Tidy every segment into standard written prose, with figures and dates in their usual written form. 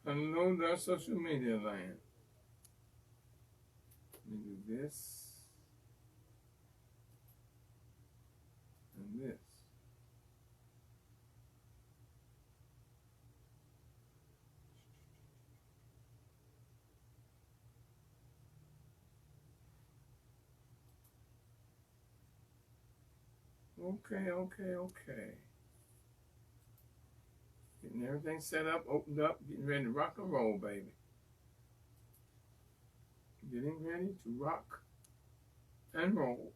Hello there, social media land. Let me do this and this. Okay. Getting everything set up, opened up, getting ready to rock and roll, baby. Getting ready to rock and roll.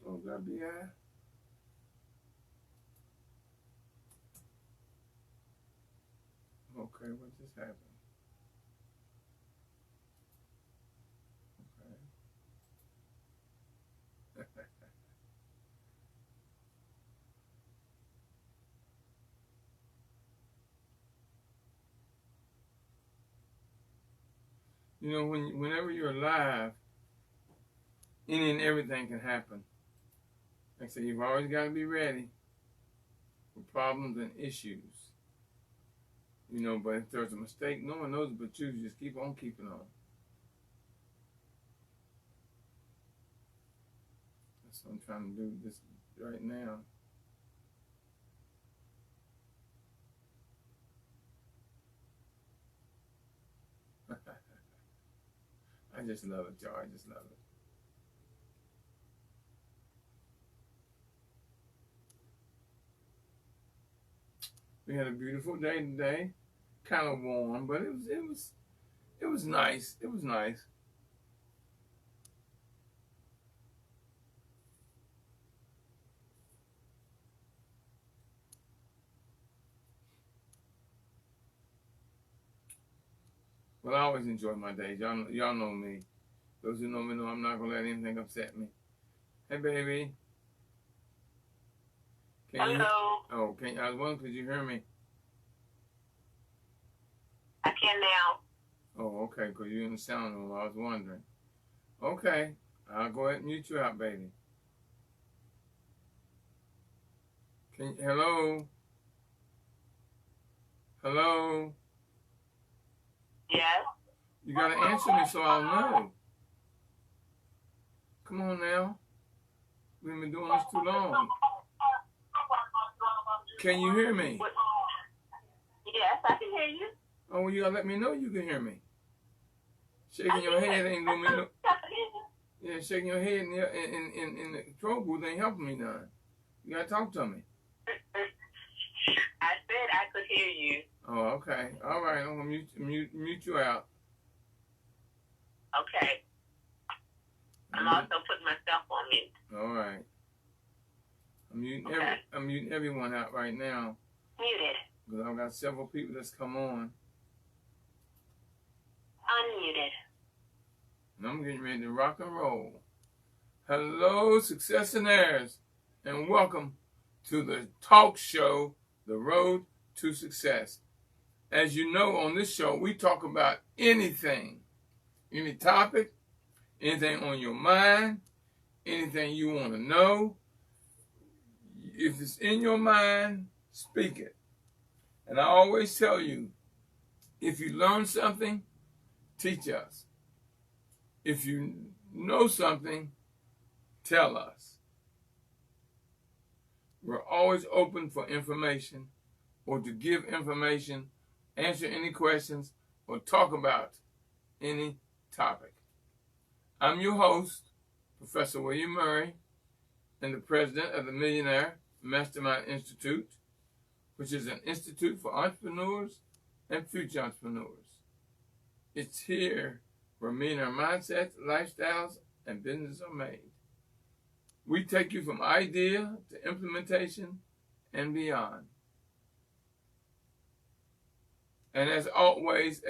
Oh, that'd be okay, what just happened? Okay. You know, whenever you're alive, any and everything can happen. Like I said, you've always got to be ready for problems and issues. You know, but if there's a mistake, no one knows but you. Just keep on keeping on. That's what I'm trying to do this right now. I just love it, y'all. I just love it. We had a beautiful day today. Kind of warm, but it was nice. It was nice. Well, I always enjoy my days. Y'all know me. Those who know me know I'm not gonna let anything upset me. Hey, baby. Can you? Hello. Oh, can I was wondering, could you hear me? I can now. Oh, okay. Cause you in the sound room. I was wondering. Okay, I'll go ahead and mute you out, baby. Hello? Hello? Yes. You gotta answer me so I'll know. Come on now. We've been doing this too long. Can you hear me? Yes, I can hear you. Oh, well, you gotta let me know you can hear me. Shaking your head ain't doing me no. Yeah, shaking your head in the control booth ain't helping me none. You gotta talk to me. I said I could hear you. Oh, okay. All right. I'm gonna mute you out. Okay. I'm also putting myself on mute. All right. I'm muting everyone out right now. Muted. Because I've got several people that's come on. Unmuted. And I'm getting ready to rock and roll. Hello, successionaires, and welcome to the talk show, The Road to Success. As you know, on this show, we talk about anything, any topic, anything on your mind, anything you want to know. If it's in your mind, speak it. And I always tell you, if you learn something, teach us. If you know something, tell us. We're always open for information or to give information, answer any questions, or talk about any topic. I'm your host, Professor William Murray, and the president of the Millionaire Mastermind Institute, which is an institute for entrepreneurs and future entrepreneurs. It's here where millionaire mindsets, lifestyles, and business are made. We take you from idea to implementation and beyond. And as always,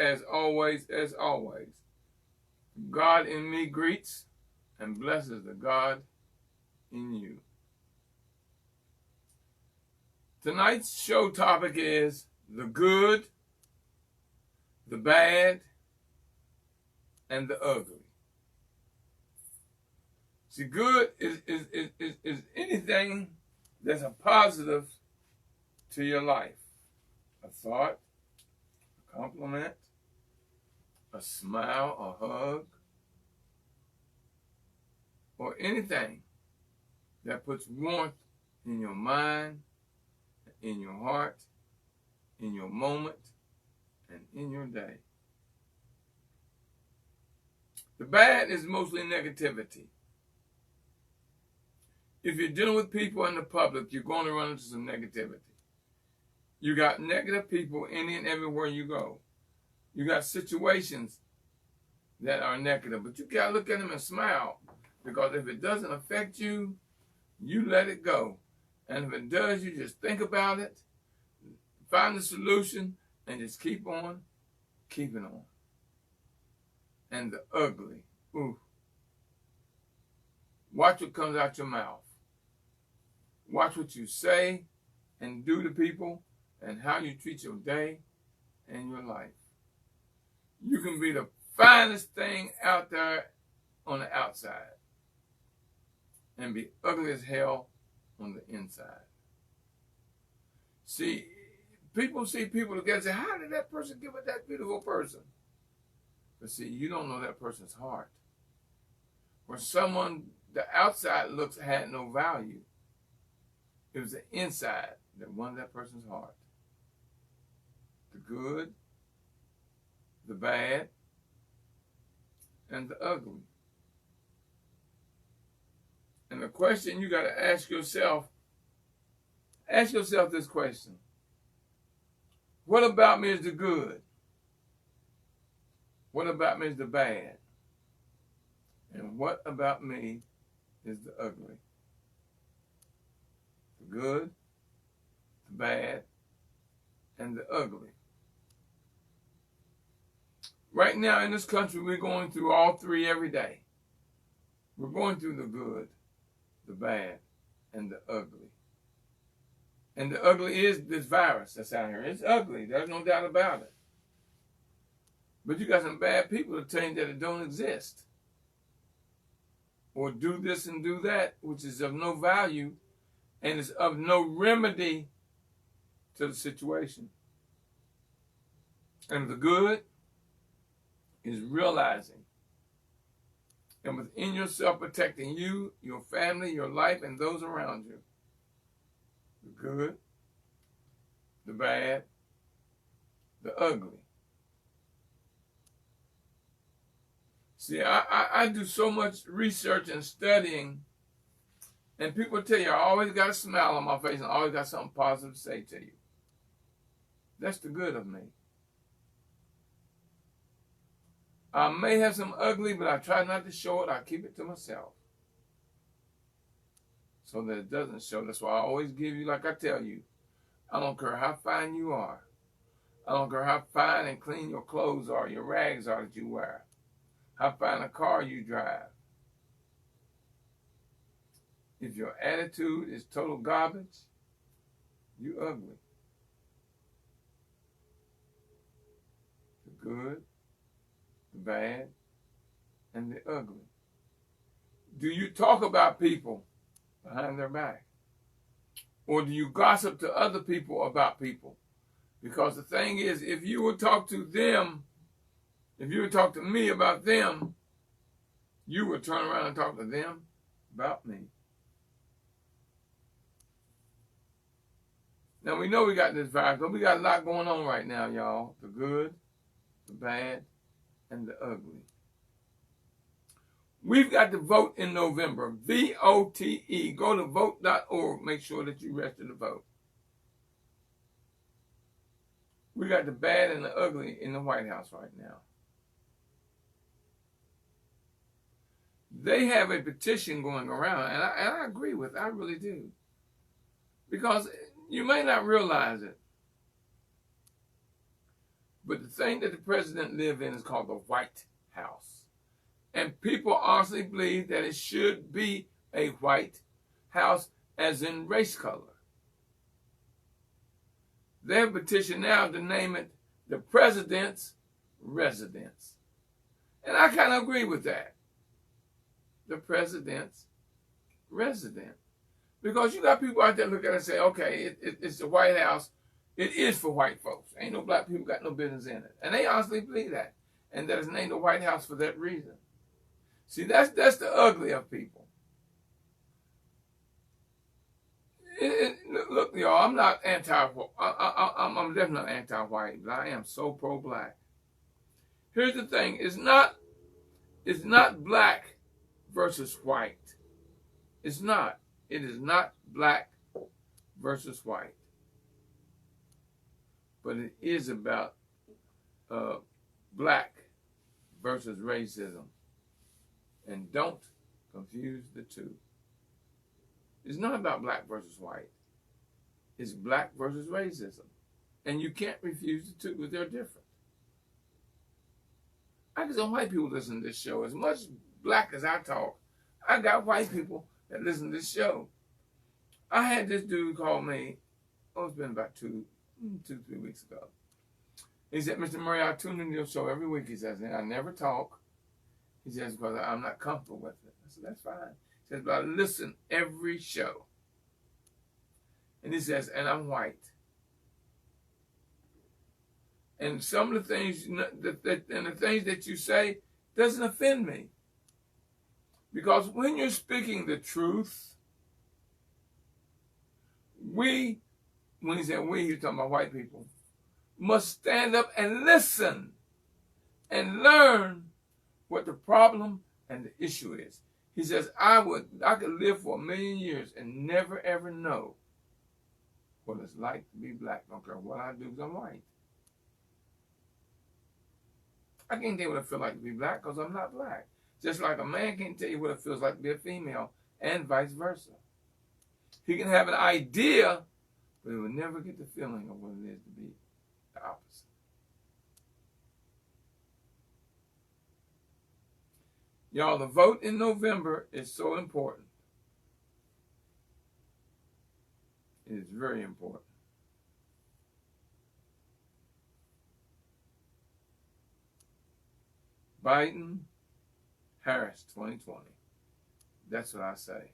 God in me greets and blesses the God in you. Tonight's show topic is the good, the bad, and the ugly. See, good is anything that's a positive to your life. A thought, a compliment, a smile, a hug, or anything that puts warmth in your mind, in your heart, in your moment, and in your day. The bad is mostly negativity. If you're dealing with people in the public, you're going to run into some negativity. You got negative people any and everywhere you go. You got situations that are negative, but you got to look at them and smile, because if it doesn't affect you, you let it go. And if it does, you just think about it, find the solution, and just keep on keeping on. And the ugly, ooh. Watch what comes out your mouth. Watch what you say and do to people, and how you treat your day and your life. You can be the finest thing out there on the outside and be ugly as hell on the inside. See, people see people together and say, how did that person get with that beautiful person? But see, you don't know that person's heart. Where someone, the outside looks had no value. It was the inside that won that person's heart. The good, the bad, and the ugly. And the question you got to ask yourself this question. What about me is the good? What about me is the bad? And what about me is the ugly? The good, the bad, and the ugly. Right now in this country, we're going through all three every day. We're going through the good, the bad, and the ugly. And the ugly is this virus that's out here. It's ugly. There's no doubt about it. But you got some bad people to tell you that it don't exist. Or do this and do that, which is of no value and is of no remedy to the situation. And the good is realizing and within yourself protecting you, your family, your life, and those around you. The good, the bad, the ugly. See, I do so much research and studying, and people tell you I always got a smile on my face and I always got something positive to say to you. That's the good of me. I may have some ugly, but I try not to show it. I keep it to myself so that it doesn't show. That's why I always give you, like I tell you, I don't care how fine you are. I don't care how fine and clean your clothes are, your rags are that you wear, how fine a car you drive. If your attitude is total garbage, you ugly. The good, the bad, and the ugly. Do you talk about people behind their back? Or do you gossip to other people about people? Because the thing is, if you would talk to them, if you would talk to me about them, you would turn around and talk to them about me. Now, we know we got this virus, but we got a lot going on right now, y'all. The good, the bad, and the ugly. We've got to vote in November. VOTE. Go to vote.org. Make sure that you register to vote. We got the bad and the ugly in the White House right now. They have a petition going around, and I agree with it. I really do. Because you may not realize it, but the thing that the president lives in is called the White House. And people honestly believe that it should be a white house, as in race color. They have petitioned now to name it the president's residence. And I kind of agree with that. The president's residence. Because you got people out there look at it and say, okay, it's the White House. It is for white folks. Ain't no black people got no business in it. And they honestly believe that. And that it's named the White House for that reason. See, that's the ugly of people. Look, y'all, I'm not I'm definitely not anti-white, but I am so pro-black. Here's the thing: it's not black versus white. It's not. It is not black versus white. But it is about black versus racism. And don't confuse the two. It's not about black versus white. It's black versus racism. And you can't refuse the two because they're different. I get some white people listen to this show. As much black as I talk, I got white people that listen to this show. I had this dude call me, it's been about 2, 3 weeks ago. He said, Mr. Murray, I tune into your show every week, he says, and I never talk. He says, because I'm not comfortable with it. I said, that's fine. He says, but I listen every show. And he says, and I'm white. And some of the things, the things that you say doesn't offend me. Because when you're speaking the truth, when he said we, he was talking about white people, must stand up and listen and learn what the problem and the issue is. He says, I could live for 1,000,000 years and never ever know what it's like to be black. Don't care what I do because I'm white. I can't tell you what it feels like to be black because I'm not black. Just like a man can't tell you what it feels like to be a female, and vice versa. He can have an idea, but he will never get the feeling of what it is to be the opposite. Y'all, the vote in November is so important. It is very important. Biden, Harris, 2020. That's what I say.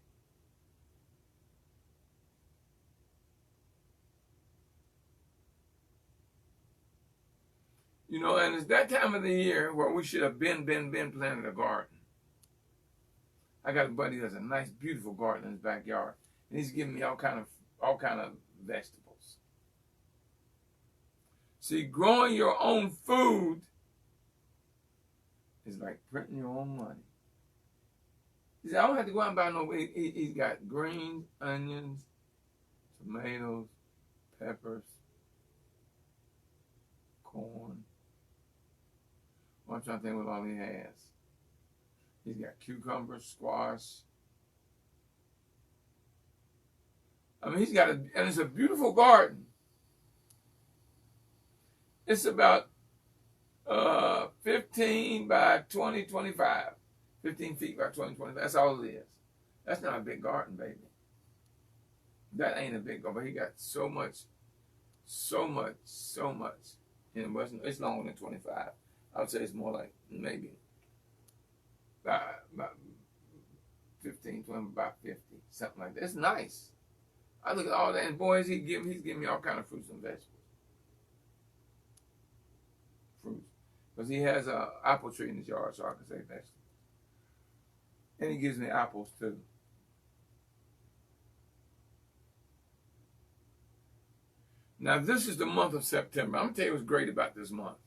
You know, and it's that time of the year where we should have been planting a garden. I got a buddy who has a nice, beautiful garden in his backyard, and he's giving me all kind of vegetables. See, growing your own food is like printing your own money. He said, I don't have to go out and buy no. He's got greens, onions, tomatoes, peppers, corn. Well, I'm trying to think what all he has. He's got cucumbers, squash. I mean, and it's a beautiful garden. It's about 15 by 20, 25. 15 feet by 20, 25. That's all it is. That's not a big garden, baby. That ain't a big garden, but he got so much. And it's longer than 25. I would say it's more like maybe about 15, 20, about 50, something like that. It's nice. I look at all that, and boys, he's giving me all kind of fruits and vegetables. Fruits. Because he has an apple tree in his yard, so I can say vegetables. And he gives me apples, too. Now, this is the month of September. I'm going to tell you what's great about this month.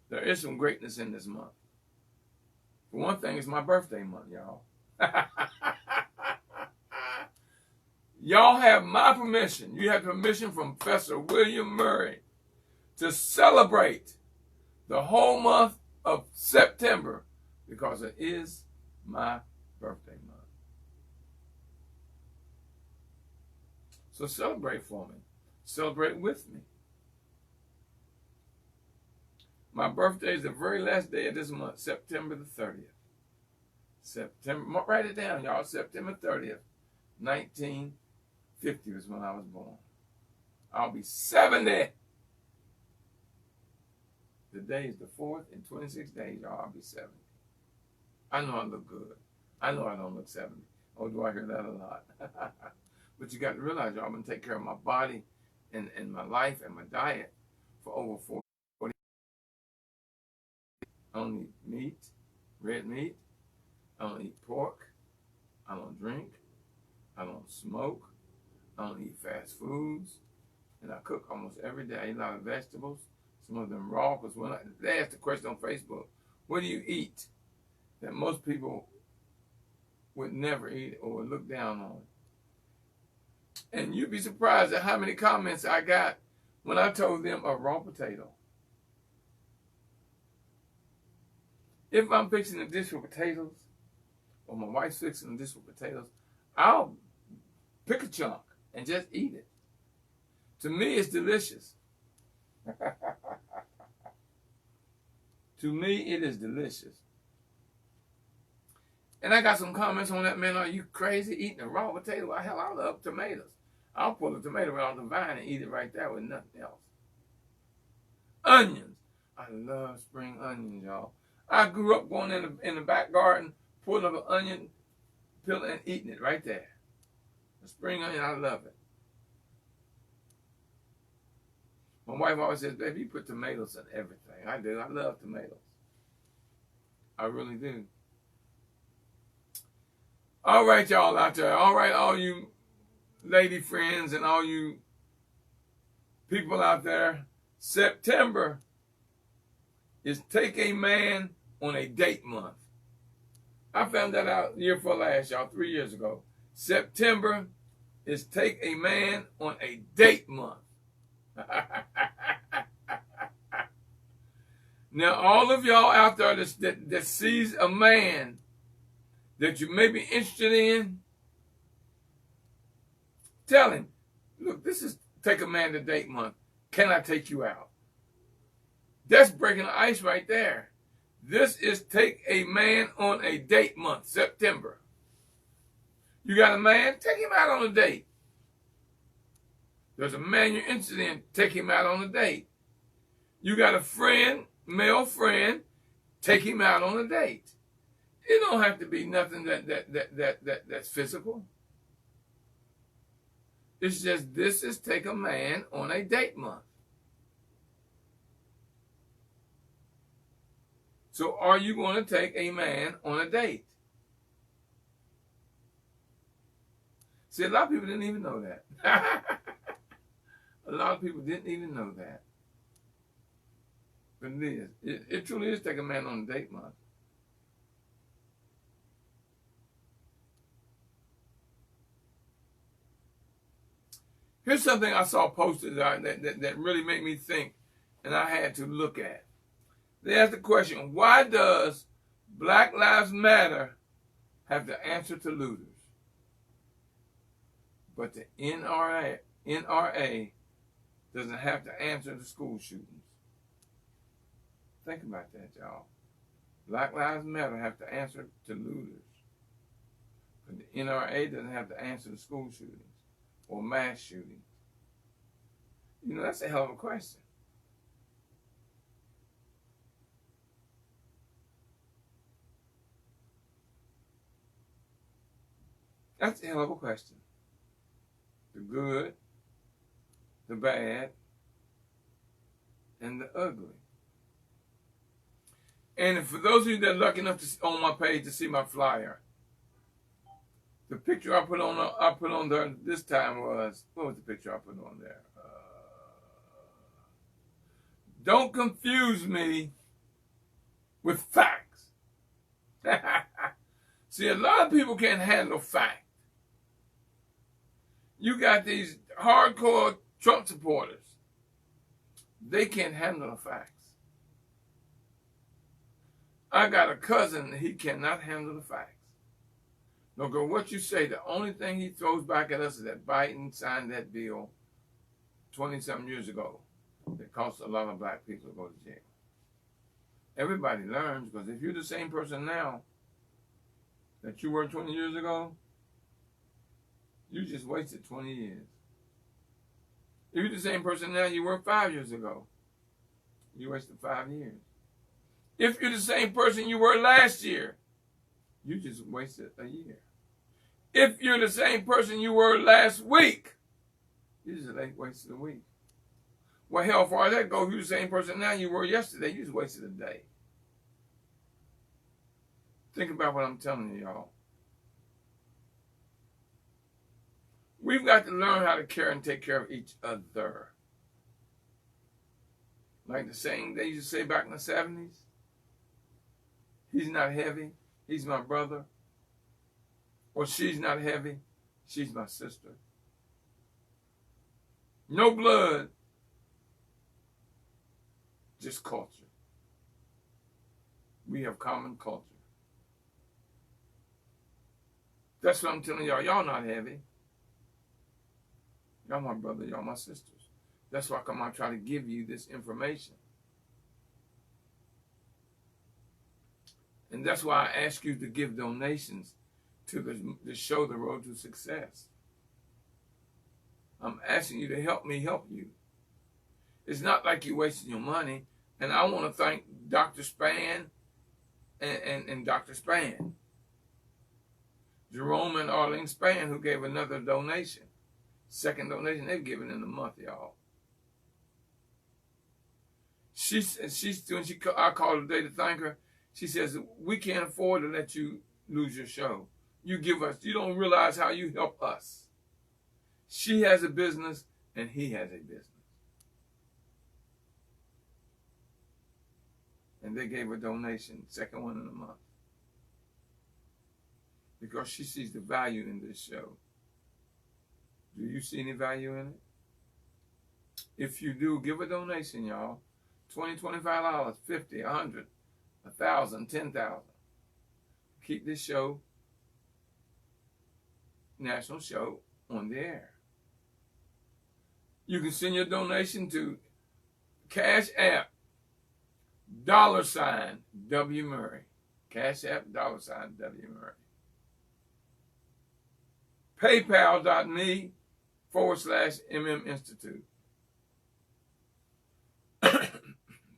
There is some greatness in this month. For one thing, it's my birthday month, y'all. Y'all have my permission. You have permission from Professor William Murray to celebrate the whole month of September because it is my birthday month. So celebrate for me. Celebrate with me. My birthday is the very last day of this month, September the 30th. September, write it down, y'all. September 30th, 1950 was when I was born. I'll be 70. The day is the 4th. In 26 days, y'all, I'll be 70. I know I look good. I know I don't look 70. Oh, do I hear that a lot? But you got to realize, y'all, I'm going to take care of my body and my life and my diet for over 40. I don't eat meat, red meat. I don't eat pork. I don't drink. I don't smoke. I don't eat fast foods. And I cook almost every day. I eat a lot of vegetables, some of them raw. Because when they asked the question on Facebook, what do you eat that most people would never eat or would look down on? And you'd be surprised at how many comments I got when I told them a raw potato. If I'm fixing a dish with potatoes, or my wife's fixing a dish with potatoes, I'll pick a chunk and just eat it. To me, it's delicious. To me, it is delicious. And I got some comments on that, man, are you crazy eating a raw potato? Well, hell, I love tomatoes. I'll pull a tomato right off the vine and eat it right there with nothing else. Onions. I love spring onions, y'all. I grew up going in the back garden, pulling up an onion, peeling and eating it right there. The spring onion, I love it. My wife always says, baby, you put tomatoes in everything. I do. I love tomatoes. I really do. All right, y'all out there. All right, all you lady friends and all you people out there. September is Take a Man on a Date Month. I found that out year before last, y'all, 3 years ago. September is Take a Man on a Date Month. Now, all of y'all out there that sees a man that you may be interested in, tell him, look, this is Take a Man to Date Month. Can I take you out? That's breaking the ice right there. This is Take a Man on a Date Month, September. You got a man? Take him out on a date. There's a man you're interested in, take him out on a date. You got a friend, male friend, take him out on a date. It don't have to be nothing that's physical. It's just this is Take a Man on a Date Month. So are you going to take a man on a date? See, a lot of people didn't even know that. A lot of people didn't even know that. But it is. It truly is Take a Man on a Date Month. Here's something I saw posted that really made me think, and I had to look at. They asked the question, why does Black Lives Matter have to answer to looters, but the NRA doesn't have to answer to school shootings? Think about that, y'all. Black Lives Matter have to answer to looters, but the NRA doesn't have to answer to school shootings or mass shootings. You know, that's a hell of a question. That's a hell of a question. The good, the bad, and the ugly. And for those of you that are lucky enough to on my page to see my flyer, the picture I put on there this time was, what was the picture I put on there? Don't confuse me with facts. See, a lot of people can't handle facts. You got these hardcore Trump supporters. They can't handle the facts. I got a cousin, he cannot handle the facts. No matter what you say, the only thing he throws back at us is that Biden signed that bill 20-something years ago that cost a lot of black people to go to jail. Everybody learns, because if you're the same person now that you were 20 years ago, you just wasted 20 years. If you're the same person now you were 5 years ago, you wasted 5 years. If you're the same person you were last year, you just wasted a year. If you're the same person you were last week, you just wasted a week. Well, hell, as far as that goes, you're the same person now you were yesterday, you just wasted a day. Think about what I'm telling you, y'all. We've got to learn how to care and take care of each other. Like the saying they used to say back in the 70s, he's not heavy, he's my brother. Or she's not heavy, she's my sister. No blood, just culture. We have common culture. That's what I'm telling y'all. Y'all not heavy. Y'all my brother, y'all my sisters. That's why I try to give you this information. And that's why I ask you to give donations to the show, The Road to Success. I'm asking you to help me help you. It's not like you're wasting your money. And I want to thank Dr. Span and Dr. Span. Jerome and Arlene Span, who gave another donation. Second donation they've given in a month, y'all. I called today to thank her. She says, we can't afford to let you lose your show. You don't realize how you help us. She has a business and he has a business. And they gave a donation, second one in a month. Because she sees the value in this show. Do you see any value in it? If you do, give a donation, y'all. $20, $25, $50, $100, $1,000, $10,000. Keep this show, national show, on the air. You can send your donation to Cash App, $W Murray. Cash App, $W Murray. PayPal.me/MM Institute.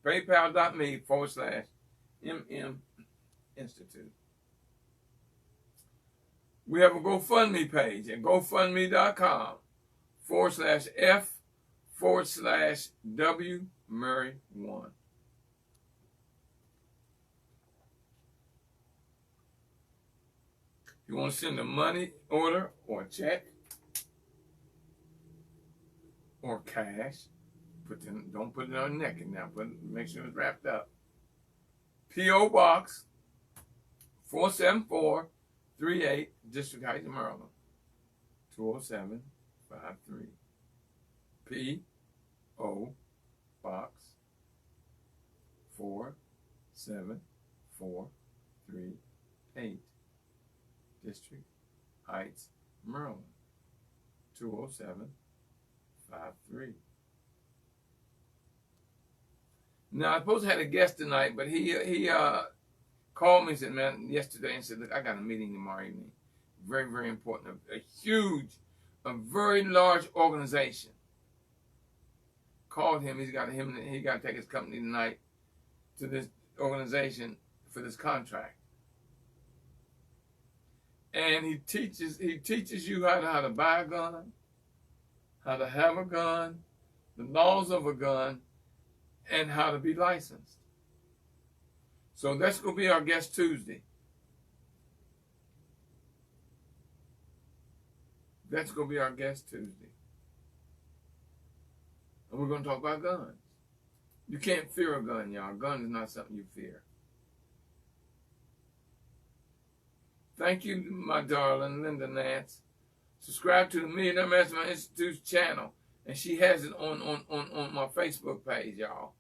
PayPal.me/MM Institute. We have a GoFundMe page at GoFundMe.com/F/W Murray 1. You want to send a money order or a check or cash, don't put it on the neck now. Make sure it's wrapped up. P.O. Box 47438, District Heights, Maryland 20753. P.O. Box 47438. District Heights, Maryland 20753. Now, I supposed to have a guest tonight, but he called me and said, man, yesterday, and said, look, I got a meeting tomorrow evening. Very, very important. A very large organization. Called him. He got to take his company tonight to this organization for this contract. And he teaches you how to buy a gun, how to have a gun, the laws of a gun, and how to be licensed. So that's going to be our guest Tuesday. That's going to be our guest Tuesday. And we're going to talk about guns. You can't fear a gun, y'all. A gun is not something you fear. Thank you, my darling Linda Nance. Subscribe to the Millionaire Mastermind Institute's channel. And she has it on my Facebook page, y'all.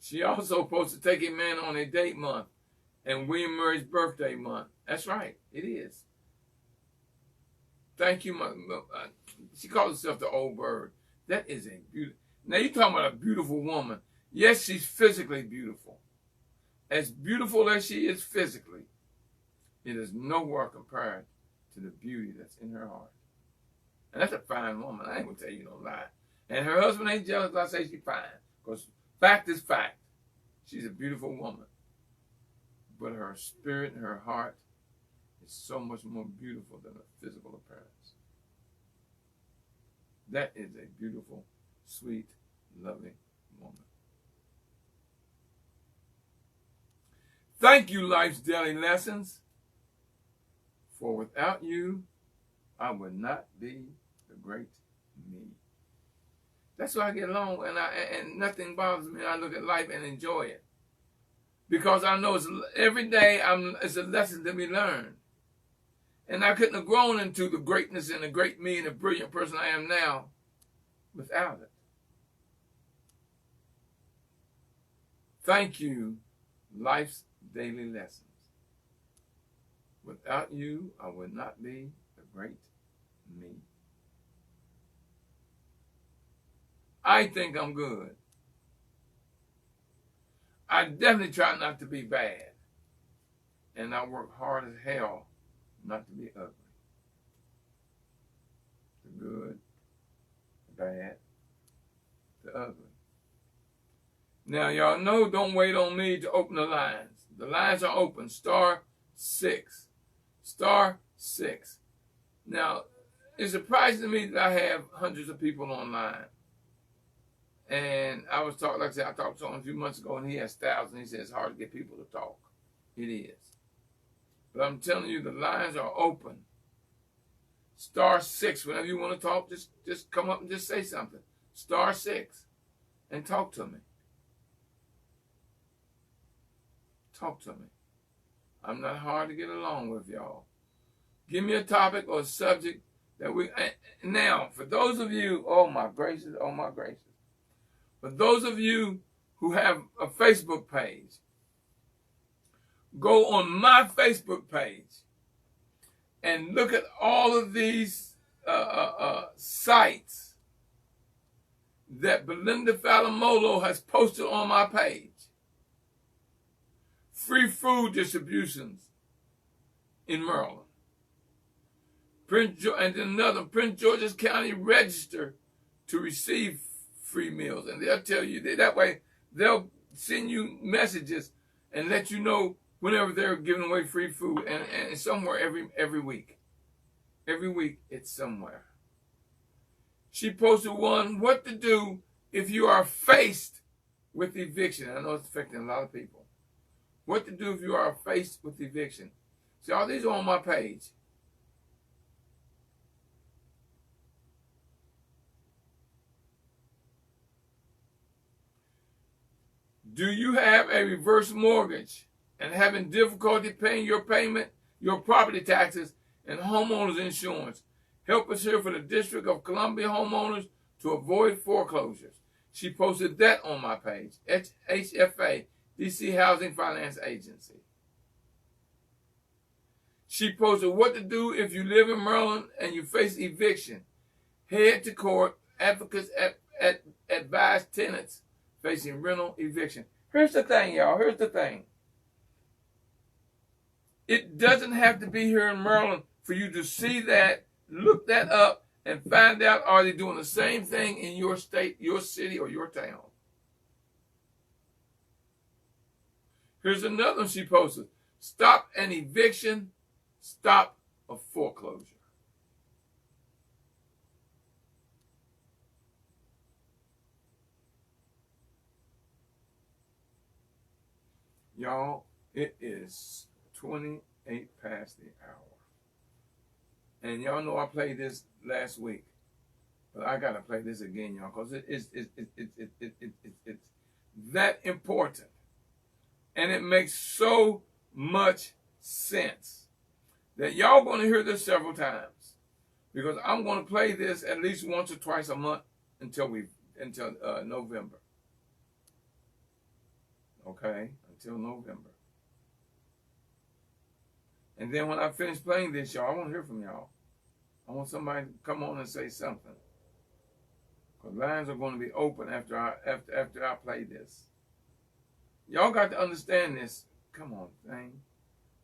She also posted Take a Man on a Date month and William Murray's birthday month. That's right, it is. Thank you. She calls herself the old bird. That is a beautiful. Now you're talking about a beautiful woman. Yes, she's physically beautiful. as beautiful as she is physically, it is nowhere compared to the beauty that's in her heart. And that's a fine woman. I ain't gonna tell you no lie. And her husband ain't jealous if I say she's fine, because fact is fact. She's a beautiful woman. But her spirit and her heart is so much more beautiful than her physical appearance. That is a beautiful, sweet, loving woman. Thank you, Life's Daily Lessons. For without you, I would not be the great me. That's why I get along, and nothing bothers me. I look at life and enjoy it, because I know every day it's a lesson to be learned. And I couldn't have grown into the greatness and the great me and the brilliant person I am now without it. Thank you, Life's Daily Lessons. Without you, I would not be the great me. I think I'm good. I definitely try not to be bad. And I work hard as hell not to be ugly. The good, the bad, the ugly. Now, y'all know, don't wait on me to open the lines. The lines are open. *6. *6. Now, it's surprising to me that I have hundreds of people online. And I was talking, like I said, I talked to him a few months ago, and he has thousands. He says it's hard to get people to talk. It is. But I'm telling you, the lines are open. *6. Whenever you want to talk, just come up and just say something. *6. And talk to me. Talk to me. I'm not hard to get along with, y'all. Give me a topic or a subject that we... Now, for those of you... Oh, my gracious. Oh, my gracious. For those of you who have a Facebook page, go on my Facebook page and look at all of these sites that Belinda Falamolo has posted on my page. Free food distributions in Maryland. And another, Prince George's County Register to receive free meals. And they'll tell you that way they'll send you messages and let you know whenever they're giving away free food, and it's somewhere every week. Every week it's somewhere. She posted one, what to do if you are faced with eviction. I know it's affecting a lot of people. What to do if you are faced with eviction. See, all these are on my page. Do you have a reverse mortgage and having difficulty paying your payment, your property taxes, and homeowners insurance? Help us here for the District of Columbia homeowners to avoid foreclosures. She posted that on my page. HFA, DC Housing Finance Agency. She posted what to do if you live in Maryland and you face eviction. Head to court. Advocates advise tenants facing rental eviction. Here's the thing, y'all. Here's the thing. It doesn't have to be here in Maryland for you to see that, look that up, and find out, are they doing the same thing in your state, your city, or your town? Here's another one she posted. Stop an eviction, stop a foreclosure. Y'all, it is 28 past the hour. And y'all know I played this last week. But I got to play this again, y'all, because it's that important. And it makes so much sense that y'all going to hear this several times, because I'm going to play this at least once or twice a month until November. Okay, until November. And then when I finish playing this, y'all, I want to hear from y'all. I want somebody to come on and say something. Because lines are going to be open after I play this. Y'all got to understand this. Come on, thing.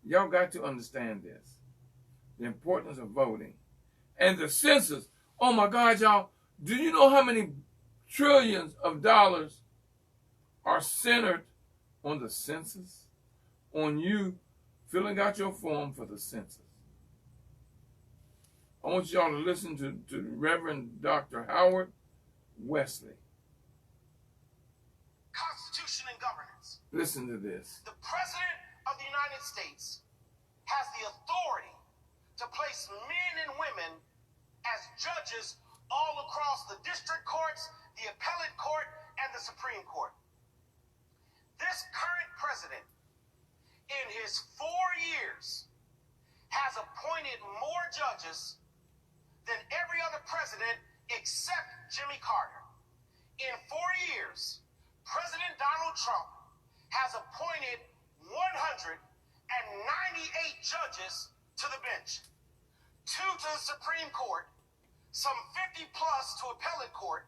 Y'all got to understand this. The importance of voting. And the census. Oh my God, y'all. Do you know how many trillions of dollars are centered on the census? On you filling out your form for the census. I want y'all to listen to Reverend Dr. Howard Wesley. Constitution and governance. Listen to this. The President of the United States has the authority to place men and women as judges all across the district courts, the appellate court, and the Supreme Court. This current president, in his 4 years, has appointed more judges than every other president except Jimmy Carter. In 4 years, President Donald Trump has appointed 198 judges to the bench, 2 to the Supreme Court, some 50 plus to appellate court,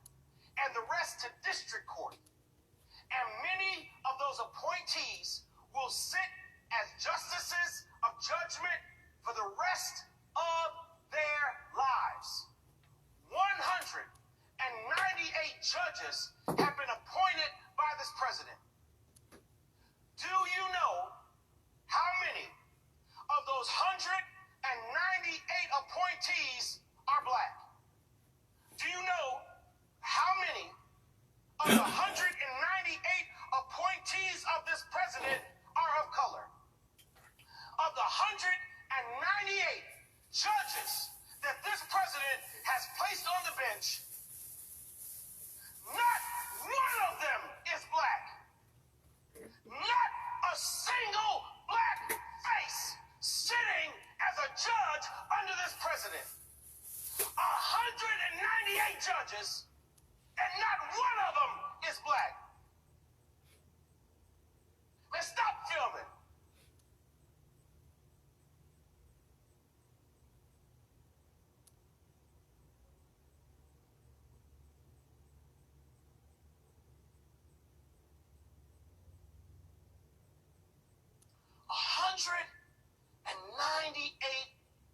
and the rest to district court. And many of those appointees will sit as justices of judgment for the rest of their lives. 198 judges have been appointed by this president. Do you know how many of those 198 appointees are black? Do you know how many of the 198 appointees of this president are of color? Of the 198 judges that this president has placed on the bench, not one of them is black. Not a single black face sitting as a judge under this president. 198 judges, and not one of them is black. Let's stop filming.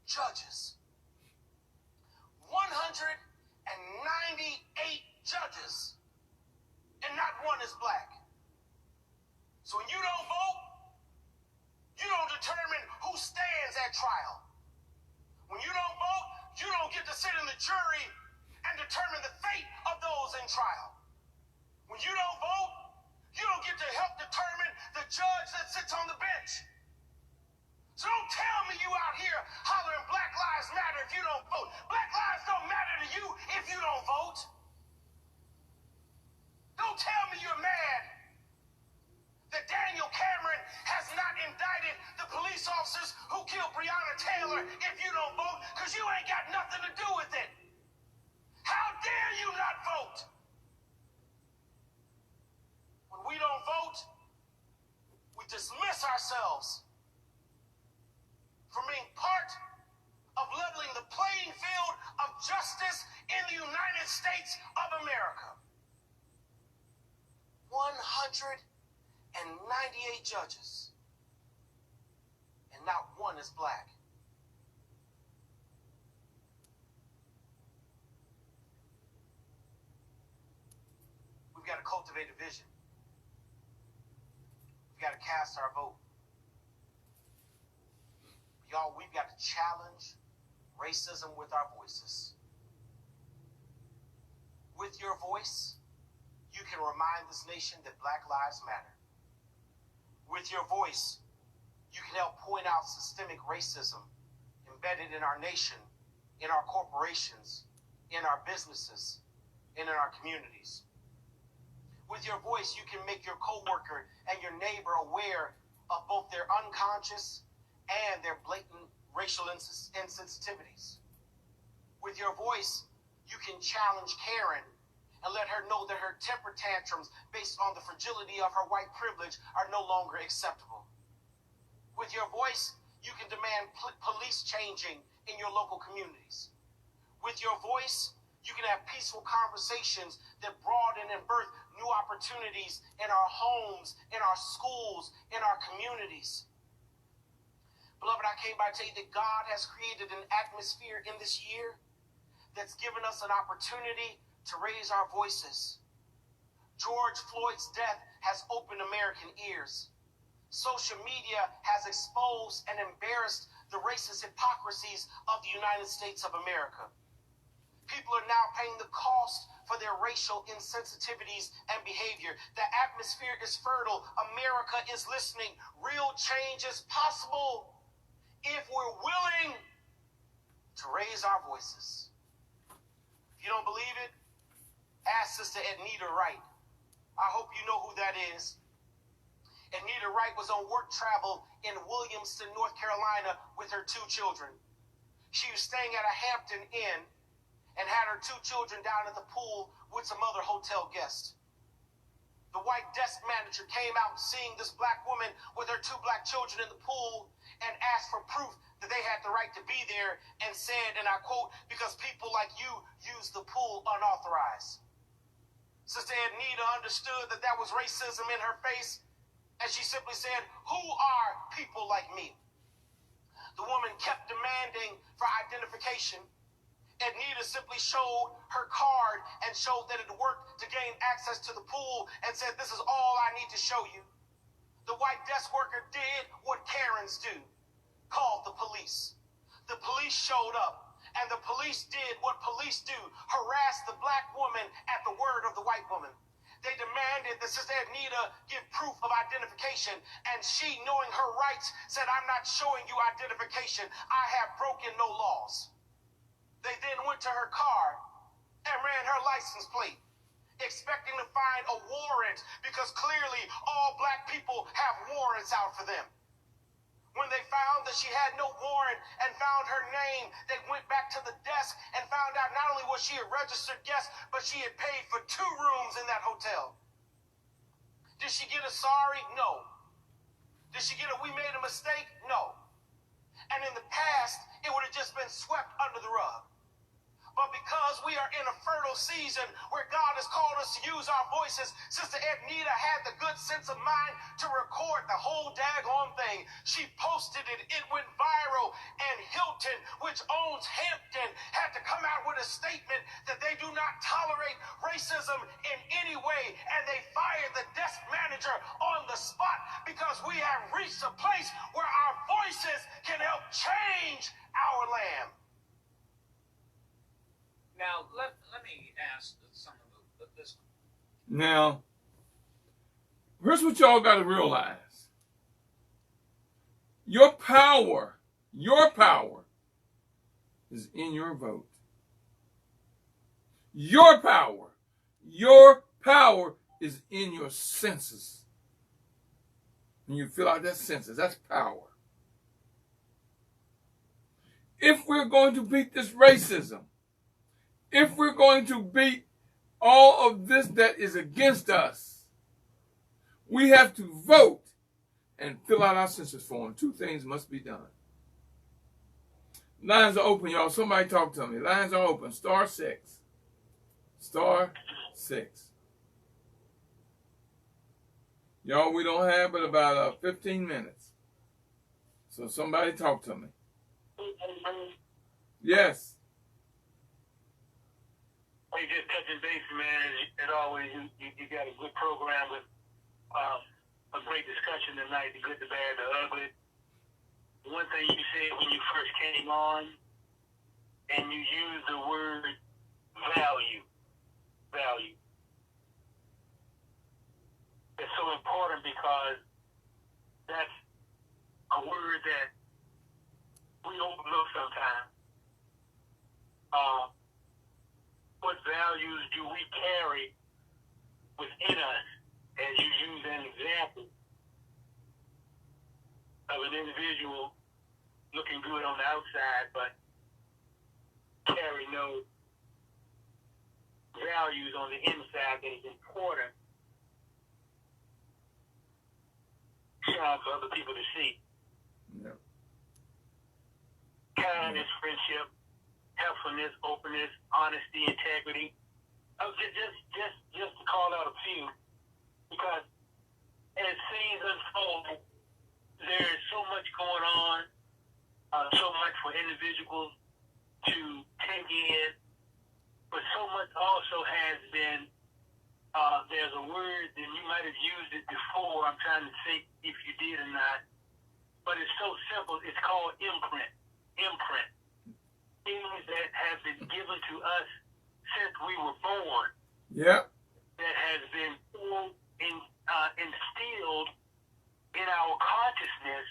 Judges. 198 judges, and not one is black. So when you don't vote, you don't determine who stands at trial. When you don't vote, you don't get to sit in the jury and determine the fate of those in trial. When you don't vote, you don't get to help determine the judge that sits on the bench. So don't tell me you out here hollering Black Lives Matter if you don't vote. Black lives don't matter to you if you don't vote. Don't tell me you're mad that Daniel Cameron has not indicted the police officers who killed Breonna Taylor if you don't vote, because you ain't got nothing to do with it. How dare you not vote? When we don't vote, we dismiss ourselves from being part of leveling the playing field of justice in the United States of America. 198 judges, and not one is black. We've got to cultivate a vision. We've got to cast our vote. Y'all, we've got to challenge racism with our voices. With your voice, you can remind this nation that Black lives matter. With your voice, you can help point out systemic racism embedded in our nation, in our corporations, in our businesses, and in our communities. With your voice, you can make your coworker and your neighbor aware of both their unconscious and their blatant racial insensitivities. With your voice, you can challenge Karen and let her know that her temper tantrums based on the fragility of her white privilege are no longer acceptable. With your voice, you can demand police changing in your local communities. With your voice, you can have peaceful conversations that broaden and birth new opportunities in our homes, in our schools, in our communities. Beloved, I came by to tell you that God has created an atmosphere in this year that's given us an opportunity to raise our voices. George Floyd's death has opened American ears. Social media has exposed and embarrassed the racist hypocrisies of the United States of America. People are now paying the cost for their racial insensitivities and behavior. The atmosphere is fertile. America is listening. Real change is possible if we're willing to raise our voices. If you don't believe it, ask Sister Ednita Wright. I hope you know who that is. Ednita Wright was on work travel in Williamston, North Carolina with her 2 children. She was staying at a Hampton Inn and had her 2 children down at the pool with some other hotel guests. The white desk manager came out seeing this black woman with her 2 black children in the pool and asked for proof that they had the right to be there and said, and I quote, "Because people like you use the pool unauthorized." Sister Ednita understood that that was racism in her face, and she simply said, "Who are people like me?" The woman kept demanding for identification. Ednita simply showed her card and showed that it worked to gain access to the pool and said, "This is all I need to show you." The white desk worker did what Karens do, called the police. The police showed up, and the police did what police do, harassed the black woman at the word of the white woman. They demanded that Sister Ednita give proof of identification, and she, knowing her rights, said, "I'm not showing you identification. I have broken no laws." They then went to her car and ran her license plate, expecting to find a warrant because clearly all black people have warrants out for them. When they found that she had no warrant and found her name, they went back to the desk and found out not only was she a registered guest, but she had paid for 2 rooms in that hotel. Did she get a sorry? No. Did she get a "we made a mistake"? No. And in the past, it would have just been swept under the rug. But because we are in a fertile season where God has called us to use our voices, Sister Ednita had the good sense of mind to record the whole daggone thing. She posted it. It went viral. And Hilton, which owns Hampton, had to come out with a statement that they do not tolerate racism in any way. And they fired the desk manager on the spot because we have reached a place where our voices can help change our land. Now, let me ask some of this. Now, here's what y'all got to realize. Your power is in your vote. Your power is in your senses. When you fill out that census, that's power. If we're going to beat this racism, if we're going to beat all of this that is against us, we have to vote and fill out our census form. 2 things must be done. Lines are open, y'all. Somebody talk to me. Lines are open. *6. *6. Y'all, we don't have but about 15 minutes. So somebody talk to me. Yes. You just touching base, man. As always, you got a good program with a great discussion tonight, the good, the bad, the ugly. One thing you said when you first came on, and you used the word value. It's so important because that's a word that we overlook sometimes. What values do we carry within us? As you use an example of an individual looking good on the outside, but carry no values on the inside that is important for other people to see. Yeah. Kindness, friendship, helpfulness, openness, honesty, integrity, just to call out a few, because as things unfold, there's so much going on, so much for individuals to take in, but so much also has been, there's a word, and you might have used it before, I'm trying to think if you did or not, but it's so simple, it's called imprint. Imprint. Things that have been given to us since we were born. Yep. That has been instilled in our consciousness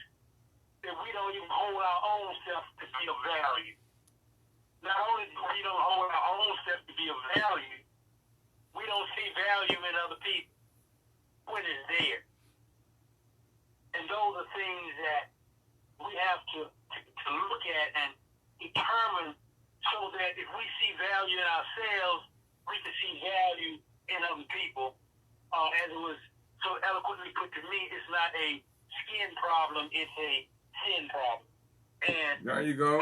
that we don't even hold our own self to be of value. Not only do we don't hold our own self to be of value, we don't see value in other people when it's there. And those are things that we have to look at and determine, so that if we see value in ourselves, we can see value in other people. As it was so eloquently put to me, it's not a skin problem, it's a sin problem. And there you go.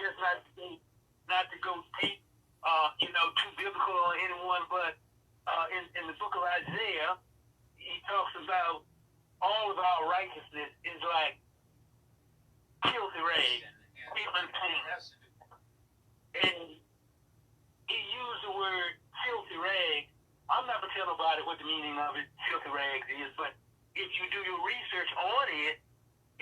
Just not to go deep, too biblical on anyone, but in the book of Isaiah, he talks about all of our righteousness is like filthy rags, unclean. And he used the word filthy rags. I'm not going to tell nobody what the meaning of it, filthy rags, is, but if you do your research on it,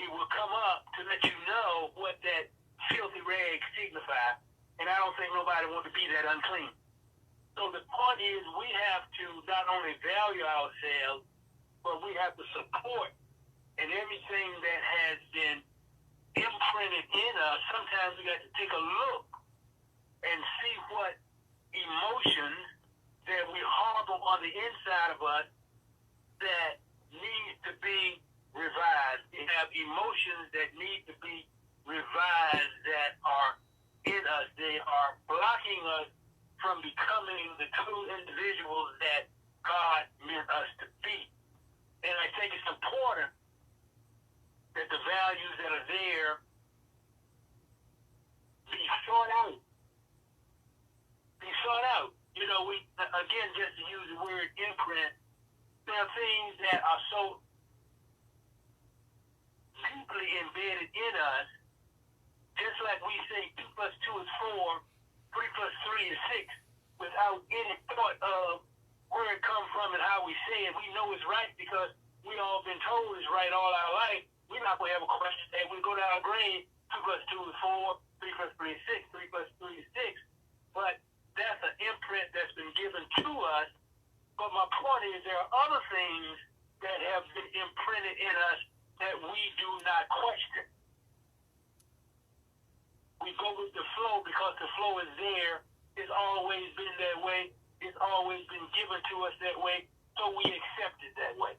it will come up to let you know what that filthy rag signifies. And I don't think nobody wants to be that unclean. So the point is, we have to not only value ourselves, but we have to support. And everything that has been imprinted in us, sometimes we got to take a look and see what emotions that we harbor on the inside of us that need to be revised. We have emotions that need to be revised that are in us. They are blocking us from becoming the true individuals that God meant us to be. And I think it's important that the values that are there be sought out. Be sought out. We, again, just to use the word imprint, there are things that are so deeply embedded in us, just like we say 2 plus 2 is 4, 3 plus 3 is 6, without any thought of where it comes from and how we say it. We know it's right because we all been told it's right all our life. We're not going to have a question that we go to our grade, 2 plus 2 is 4, 3 plus 3 is 6, 3 plus 3 is 6. But that's an imprint that's been given to us. But my point is, there are other things that have been imprinted in us that we do not question. We go with the flow because the flow is there. It's always been that way. It's always been given to us that way. So we accept it that way.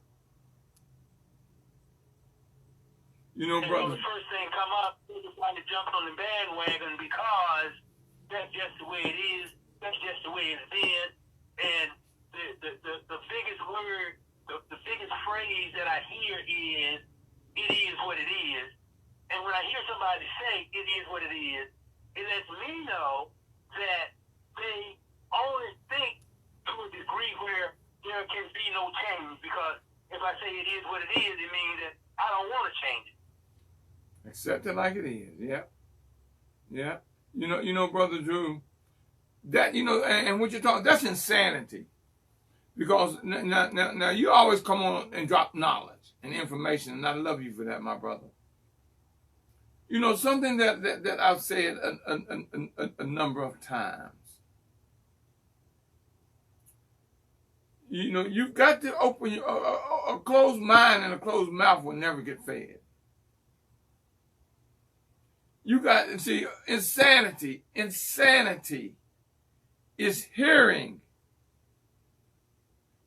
Brother. So the first thing come up, everybody jump on the bandwagon because that's just the way it is. That's just the way it's been. And the biggest word, the biggest phrase that I hear is, it is what it is. And when I hear somebody say, it is what it is, it lets me know that they only think to a degree where there can be no change. Because if I say it is what it is, it means that I don't want to change it. Accept it like it is. Yep. Yeah. Brother Drew, that, and what you're talking, that's insanity. Because now you always come on and drop knowledge and information, and I love you for that, my brother. Something that I've said a number of times. You've got to open a closed mind, and a closed mouth will never get fed. You got to see, insanity is hearing,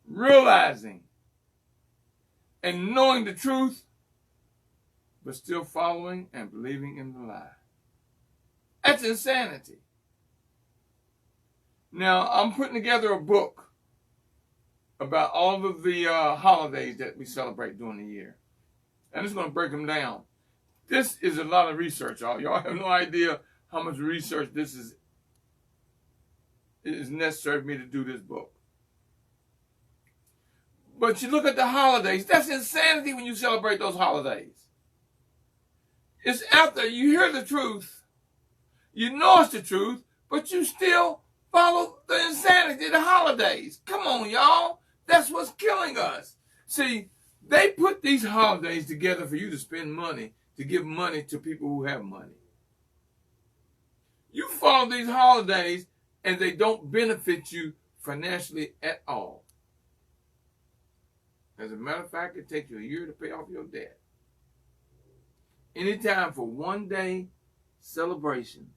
realizing, and knowing the truth, but still following and believing in the lie. That's insanity. Now, I'm putting together a book about all of the holidays that we celebrate during the year. I'm just going to break them down. This is a lot of research, y'all. Y'all have no idea how much research this is is necessary for me to do this book. But you look at the holidays, that's insanity when you celebrate those holidays. It's after you hear the truth, you know it's the truth, but you still follow the insanity of the holidays. Come on, y'all. That's what's killing us. See, they put these holidays together for you to spend money, to give money to people who have money. You follow these holidays and they don't benefit you financially at all. As a matter of fact, it takes you a year to pay off your debt. Anytime for one day celebration,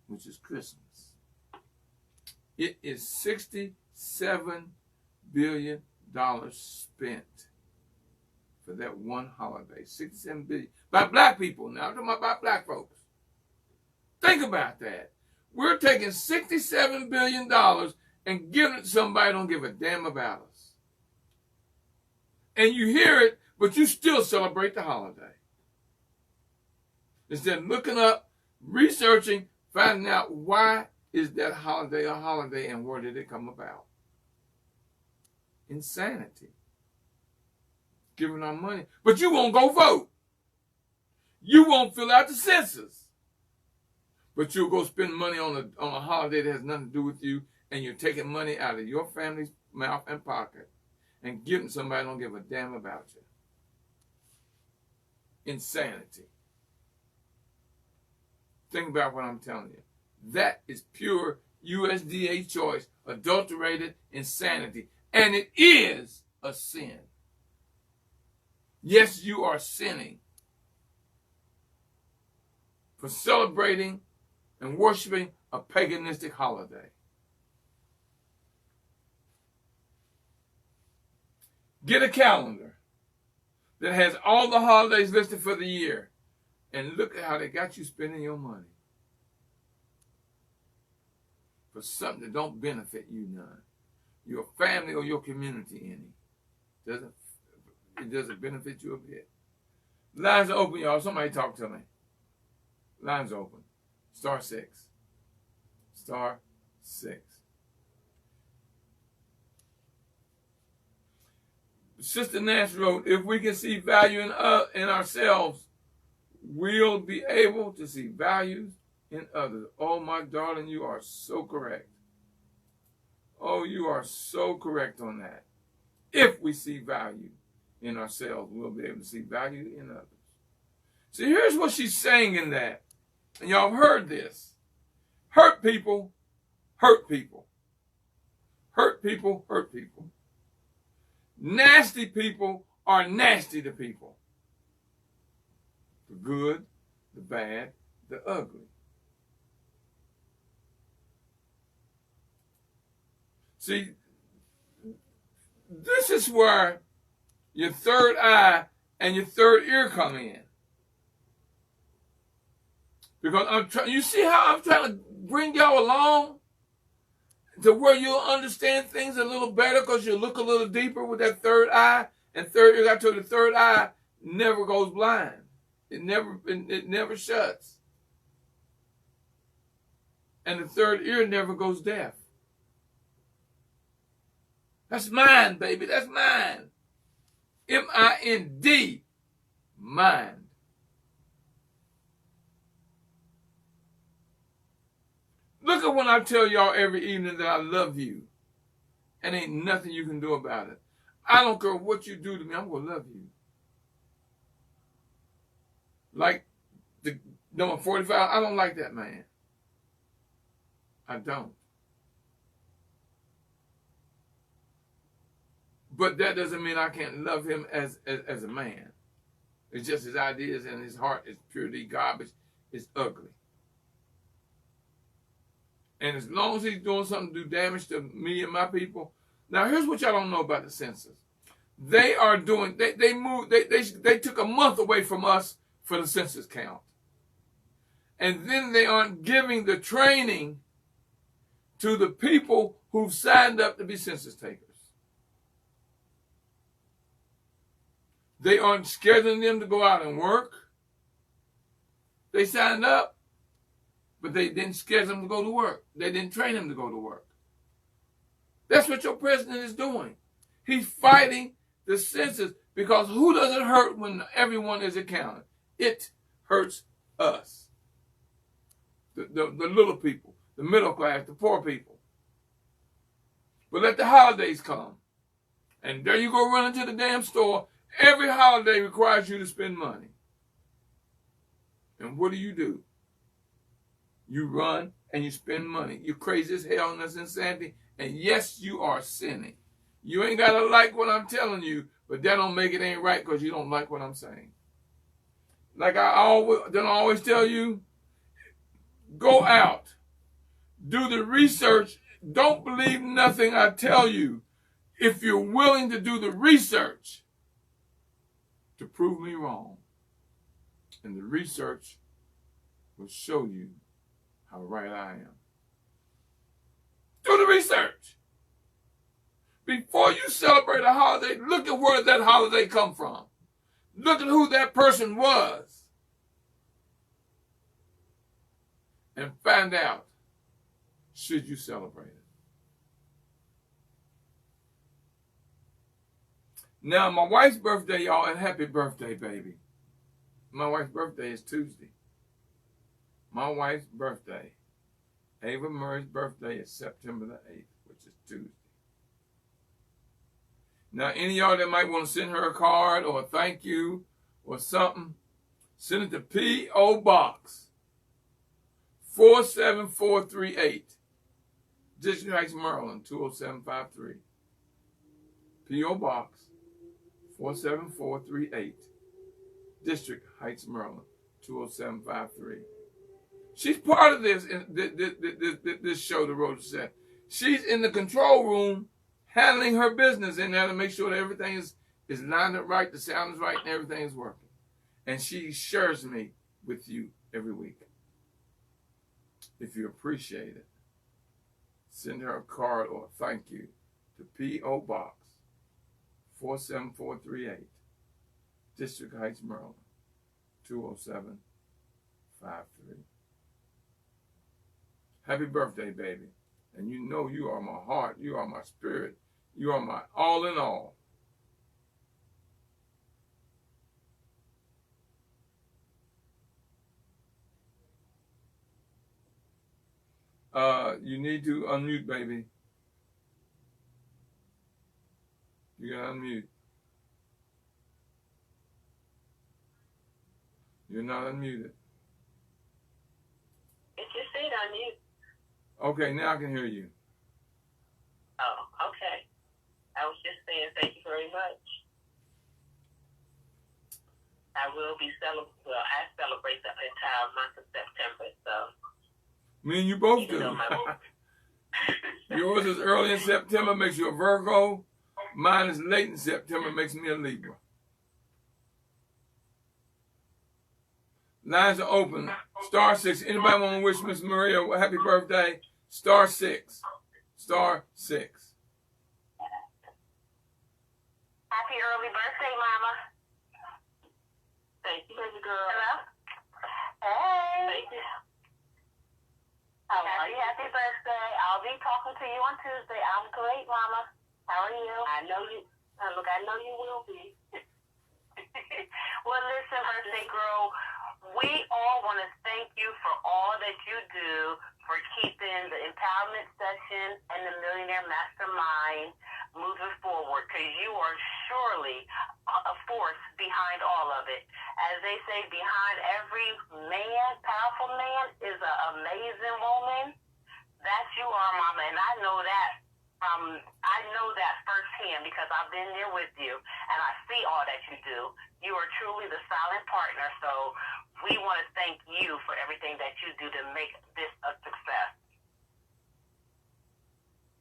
which is Christmas, it is $67 billion spent for that one holiday. $67 billion. By black people. Now I'm talking about black folks. Think about that. We're taking $67 billion and giving it to somebody who don't give a damn about us. And you hear it, but you still celebrate the holiday. Instead of looking up, researching, finding out why is that holiday a holiday and where did it come about? Insanity. Giving our money. But you won't go vote. You won't fill out the census. But you'll go spend money on a holiday that has nothing to do with you, and you're taking money out of your family's mouth and pocket and giving somebody who don't give a damn about you. Insanity. Think about what I'm telling you. That is pure USDA choice, adulterated insanity. And it is a sin. Yes, you are sinning for celebrating and worshiping a paganistic holiday. Get a calendar that has all the holidays listed for the year and look at how they got you spending your money for something that don't benefit you none, your family or your community any. It doesn't benefit you a bit. Lines are open, y'all. Somebody talk to me. Lines open. Star 6. Star 6. Sister Nash wrote, if we can see value in ourselves, we'll be able to see values in others. Oh, my darling, you are so correct. Oh, you are so correct on that. If we see value in ourselves, we'll be able to see value in others. See, here's what she's saying in that. And y'all have heard this. Hurt people, hurt people. Hurt people, hurt people. Nasty people are nasty to people. The good, the bad, the ugly. See, this is where your third eye and your third ear come in. Because you see how I'm trying to bring y'all along to where you'll understand things a little better because you look a little deeper with that third eye and third ear. I told you the third eye never goes blind. It never shuts. And the third ear never goes deaf. That's mine, baby. That's mine. M-I-N-D. Mind. Look at when I tell y'all every evening that I love you. And ain't nothing you can do about it. I don't care what you do to me. I'm going to love you. Like the number 45, I don't like that man. I don't. But that doesn't mean I can't love him as a man. It's just his ideas and his heart is purely garbage. It's ugly. And as long as he's doing something to do damage to me and my people. Now, here's what y'all don't know about the census. They are doing, they moved, they took a month away from us for the census count. And then they aren't giving the training to the people who've signed up to be census takers. They aren't scheduling them to go out and work. They signed up, but they didn't schedule them to go to work. They didn't train them to go to work. That's what your president is doing. He's fighting the census because who does it hurt when everyone is accounted? It hurts us. The little people, the middle class, the poor people. But let the holidays come. And there you go running to the damn store. Every holiday requires you to spend money. And what do? You run and you spend money. You're crazy as hell and that's insanity. And yes, you are sinning. You ain't got to like what I'm telling you, but that don't make it ain't right because you don't like what I'm saying. Like I always tell you, go out. Do the research. Don't believe nothing I tell you. If you're willing to do the research to prove me wrong. And the research will show you how right I am. Do the research. Before you celebrate a holiday, look at where that holiday come from. Look at who that person was. And find out, should you celebrate it? Now, my wife's birthday, y'all, and happy birthday, baby. My wife's birthday is Tuesday. My wife's birthday, Ava Murray's birthday, is September the 8th, which is Tuesday. Now, any of y'all that might want to send her a card or a thank you or something, send it to P.O. Box 47438, District Heights, Maryland, 20753. P.O. Box 47438, District Heights, Maryland, 20753. She's part of this show, The Road to Success. She's in the control room handling her business in there to make sure that everything is lined up right, the sound is right, and everything is working. And she shares me with you every week. If you appreciate it, send her a card or a thank you to P.O. Box 47438, District Heights, Maryland, 20753. Happy birthday, baby. And you know you are my heart, you are my spirit, you are my all in all. You need to unmute, baby. You gotta unmute. You're not unmuted. It just said unmute. Okay, now I can hear you. Oh, okay. I was just saying thank you very much. I will be I celebrate the entire month of September, so. Me and you both do. Yours is early in September, makes you a Virgo. Mine is late in September, makes me a Libra. Lines are open. Star 6. Anybody want to wish Miss Maria a happy birthday? Star 6. Star 6. Happy early birthday, Mama. Thank you, baby girl. Hello? Hey. Thank you. Happy birthday. I'll be talking to you on Tuesday. I'm great, Mama. How are you? I know you will be. Well, listen, birthday girl, we all want to thank you for all that you do for keeping the empowerment session and the Millionaire Mastermind moving forward, because you are surely a force behind all of it. As they say, behind every man, powerful man, is an amazing woman. That's you are, Mama, and I know that. I know that firsthand because I've been there with you, and I see all that you do. You are truly the silent partner, so we want to thank you for everything that you do to make this a success.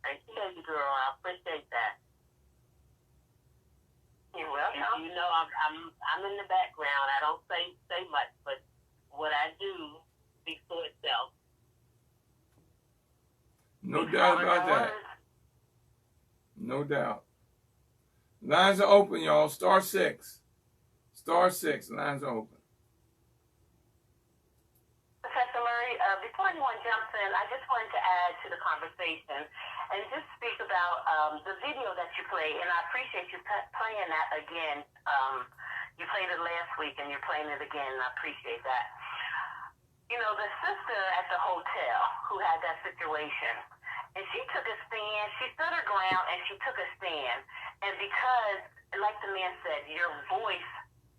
Thank you, baby girl. I appreciate that. You're welcome. You know, I'm in the background. I don't say much, but what I do speaks for itself. No doubt about that. No doubt. Lines are open, y'all. Star 6. Star 6. Lines are open. Professor Murray, before anyone conversation and just speak about the video that you played. And I appreciate you playing that again. You played it last week and you're playing it again, and I appreciate that. You know, the sister at the hotel who had that situation, and she took a stand, she stood her ground and she took a stand. And because, like the man said, your voice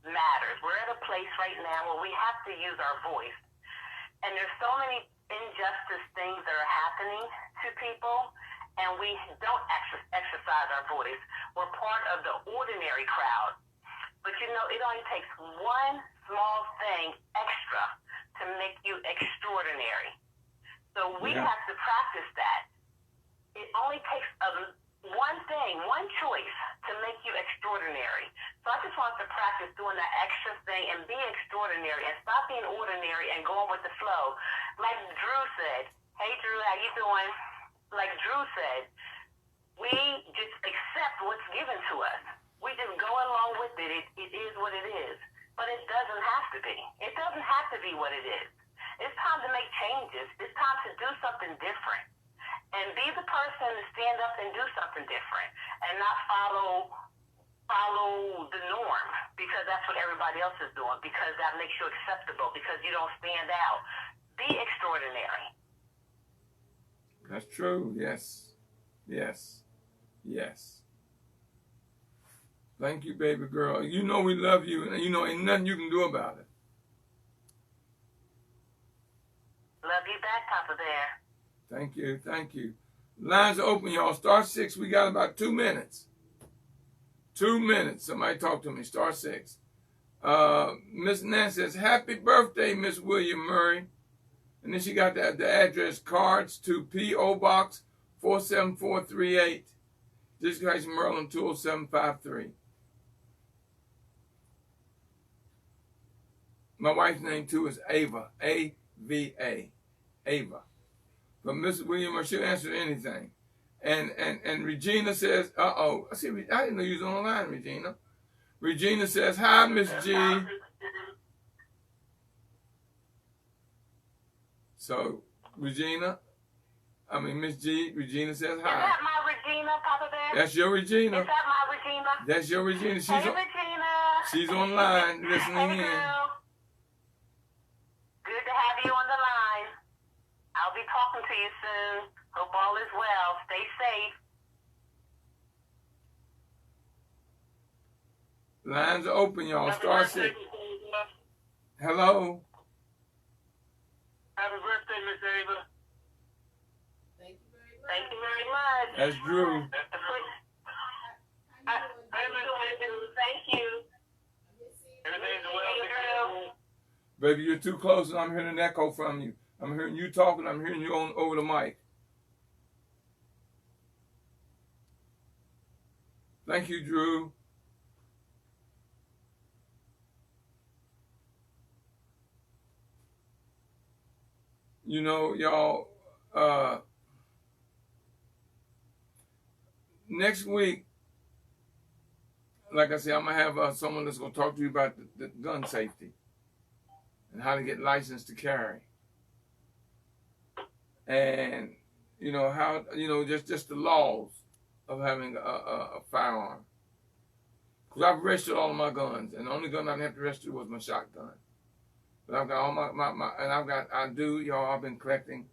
matters. We're at a place right now where we have to use our voice. And there's so many injustice things that are happening to people, and we don't exercise our voice. We're part of the ordinary crowd. But you know, it only takes one small thing extra to make you extraordinary. So we have to practice that. It only takes one thing, one choice to make you extraordinary. So I just want to practice doing that extra thing and be extraordinary and stop being ordinary and going with the flow. Like Drew said, hey Drew, how you doing? Like Drew said, we just accept what's given to us. We just go along with it. It is what it is. But it doesn't have to be. It doesn't have to be what it is. It's time to make changes. It's time to do something different. And be the person to stand up and do something different and not follow the norm because that's what everybody else is doing, because that makes you acceptable, because you don't stand out. Be extraordinary. That's true. Yes. Yes. Yes. Thank you, baby girl. You know we love you, and you know ain't nothing you can do about it. Love you back, Papa Bear. Thank you. Thank you. Lines are open, y'all. Star 6. We got about 2 minutes. 2 minutes. Somebody talk to me. Star 6. Miss Nancy says, happy birthday, Miss William Murray. And then she got the address, cards to P.O. Box 47438. Jesus Christ, Maryland 20753. My wife's name, too, is Ava. A-V-A. Ava. But Mrs. William, she'll answer anything. And Regina says, uh-oh. I didn't know you was on the line, Regina. Regina says, hi, Miss G. So, Miss G, Regina says hi. Is that my Regina, Papa Bear? That's your Regina. Is that my Regina? That's your Regina. Hey, Regina. She's online listening hey, in. girl. Good to have you on the line. I'll be talking to you soon. Hope all is well. Stay safe. Lines are open, y'all. Star 6. Hello. Happy birthday, Miss Ava. Thank you very much. That's Drew. Thank you. Everything's well. Baby, you're too close and I'm hearing an echo from you. I'm hearing you talking. I'm hearing you over the mic. Thank you, Drew. You know, y'all, next week, like I said, I'm going to have someone that's going to talk to you about the gun safety and how to get licensed to carry. And, you know, how, you know, just the laws of having a firearm. Because I've registered all of my guns, and the only gun I didn't have to register was my shotgun. But I've got all I've been collecting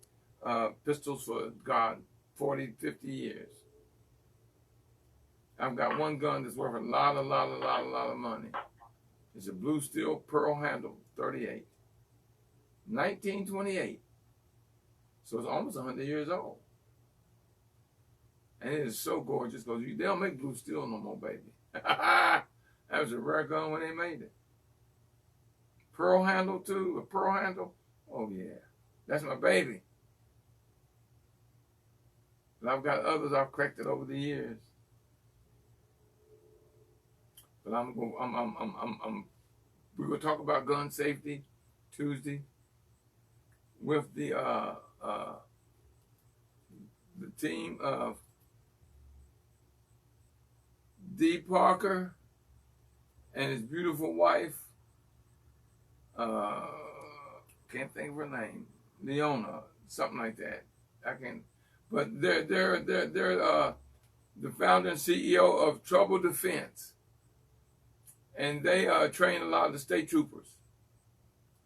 pistols for, God, 40, 50 years. I've got one gun that's worth a lot of money. It's a blue steel pearl handle 38. 1928. So it's almost 100 years old. And it is so gorgeous because they don't make blue steel no more, baby. That was a rare gun when they made it. Pearl handle too, a pearl handle. Oh yeah, that's my baby. But I've got others I've collected over the years. But we're gonna talk about gun safety Tuesday with the team of D. Parker and his beautiful wife. Can't think of her name. Leona, something like that. But they're the founder and CEO of Trouble Defense, and they train a lot of the state troopers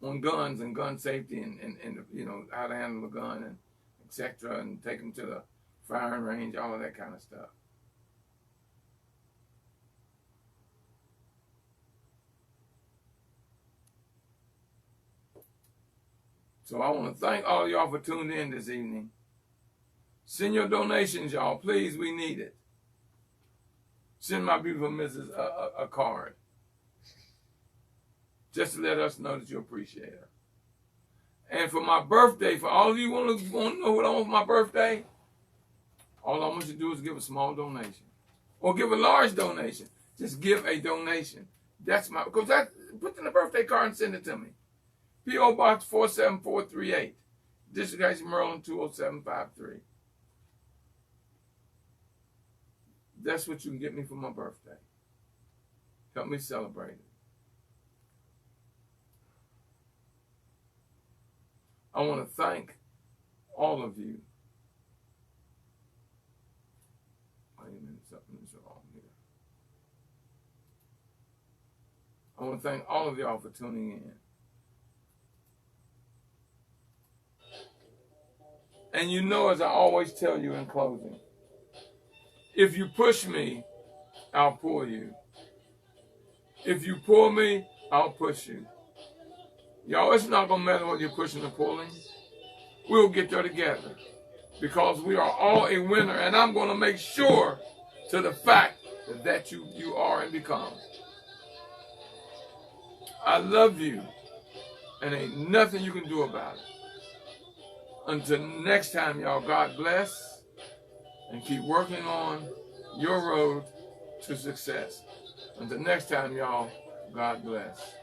on guns and gun safety and you know, how to handle a gun and etc. and take them to the firing range, all of that kind of stuff. So I want to thank all of y'all for tuning in this evening. Send your donations, y'all. Please, we need it. Send my beautiful missus a card. Just to let us know that you appreciate her. And for my birthday, for all of you want to know what I want for my birthday, all I want you to do is give a small donation. Or give a large donation. Just give a donation. That's my, because that, put in the birthday card and send it to me. P.O. Box 47438, District Heights, Maryland 20753. That's what you can get me for my birthday. Help me celebrate it. I want to thank all of you. Wait a minute, something's wrong here. I want to thank all of y'all for tuning in. And you know, as I always tell you in closing, if you push me, I'll pull you. If you pull me, I'll push you. Y'all, it's not going to matter whether you're pushing or pulling. We'll get there together because we are all a winner, and I'm going to make sure to the fact that you are and become. I love you, and ain't nothing you can do about it. Until next time, y'all, God bless, and keep working on your road to success. Until next time, y'all, God bless.